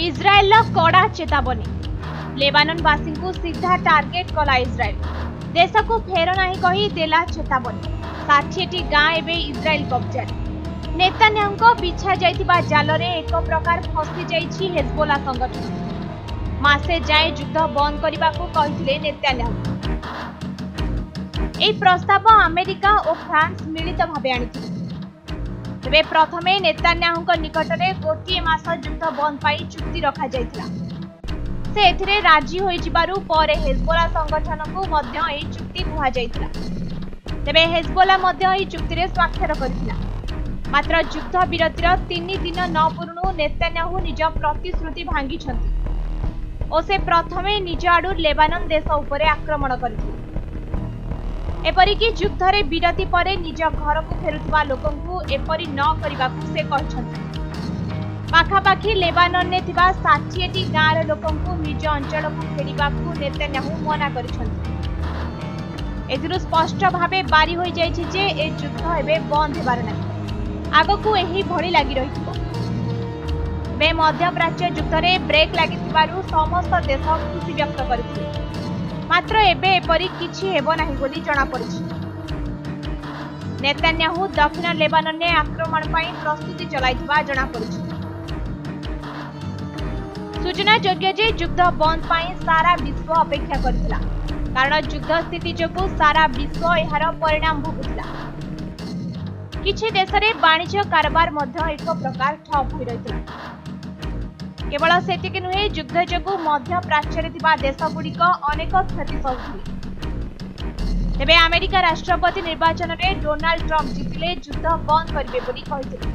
इज्राएल कड़ा चेतावनी लेबाननवासी को सीधा टार्गेट कला इज्राएल देश को फेर नहीं कही देला चेतावनी 60टी गाँ एवं इज्राएल कब्जा नेतान्याहुଙ୍କ बिछा जाइतिबा जालरे एक प्रकार फसी जाइछि हेजबोला संगठन मासे जाए युद्ध बंद करने को कहिथिले नेतान्याहु। एही प्रस्ताव अमेरिका और फ्रांस मिलित भावे आनिथिले। तेबे प्रथमे नेतान्याहुଙ୍କ निकटरे गोटे मास युद्ध बंद पाई चुक्ति रखा जाइथिला। से एथिरे राजी होई जिबारु परे हेजबोला संगठन को मध्य एही चुक्ति कुहा जाइथिला। तेबे हेजबोला मध्य एही चुक्ति रे स्वाक्षर करथिला। मात्र युद्ध विरतिर 3 दिन न पूर्णु नेतान्याहु निज प्रतिश्रुति भांगी छथि और से प्रथमे निज आडू लेबानन देश उपरे आक्रमण करथिले। एपरिकी युद्ध रे विरति परे निज घर को फेरुथिबा लोकंकु एपरि न करिबाकु से कहछथि। पाखापाखी लेबानन ने थिबा 60टी गाँर लोकंकु निज अंचल को फेरिबाकु नेतान्याहु मना करिछथि। एथिरु स्पष्ट भावे बारी होई जाइछि जे ए युद्ध एबे बंद हेबार नै आगकू एही भଳି लागि रहिथिबो। बे मध्य प्राच्य युद्ध रे ब्रेक लागिथिबारु समस्त देश खुशी व्यक्त करथिले। मात्र एबे एपरि किछि हेबो नाही बोली जणा पड़िछि। नेतान्याहु दक्षिण लेबानन ने आक्रमण पाई प्रस्तुति चलाइथिबा जणा पड़िछि। सूचना योग्य जे युद्ध बंद पाई सारा विश्व अपेक्षा करथिला कारण युद्ध स्थिति जोगु सारा विश्व एहार परिणाम भोगुथिला। किछि देश रे वाणिज्य कारोबार मध्य एक प्रकार ठप होई रहिथिला। केवल सेतिक नुहे युद्ध जोगु मध्य प्राच्य रे थिबा देशगुड़िक अनेक क्षति सहथिले। तेबे अमेरिका राष्ट्रपति निर्वाचन रे डोनाल्ड ट्रम्प जितिले युद्ध बंद करिवे बोली कहिथिले।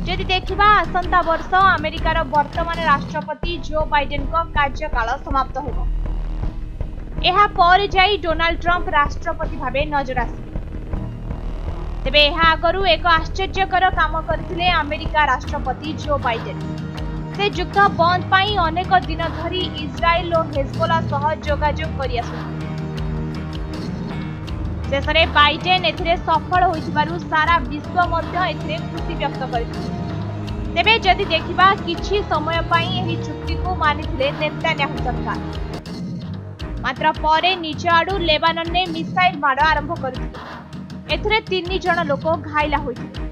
जदि देखिबा आसंता वर्ष अमेरिकार वर्तमान राष्ट्रपति जो बाइडेन को कार्यकाल समाप्त होबो। एहा पर जाई डोनाल्ड ट्रम्प राष्ट्रपति भाबे नजर आसी। तेबे एहा आगरु एक आश्चर्यकर काम करथिले अमेरिका राष्ट्रपति जो बाइडेन। से युद्ध बंद पाई अनेक दिन धरी इज्राएल और हेजबोला सह जोगाजोग करि आसुथि। शेषरे बाइडेन एथिरे सफल होइथिबारु सारा विश्व मध्य एथिरे खुशी व्यक्त करिथिले। तेबे जदि देखिबा किछि समय पाई एही चुक्ति को मानिथिले नेतान्याहु सरकार। मात्र परे निज आडू लेबानन ने मिसाइल माड़ आरंभ करथिले। एथिरे 3 जण लोक घायला होइथिले।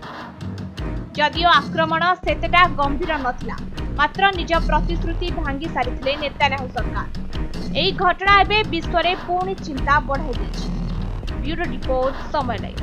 जदियो आक्रमण सेतेटा गंभीर नथिला मात्र निज प्रतिश्रुति भांगी सारिथिले नेतान्याहु सरकार। एही घटना एबे विश्व रे पूर्ण चिंता बढ़ाई दैछि। ब्यूरो रिपोर्ट समय लाइव।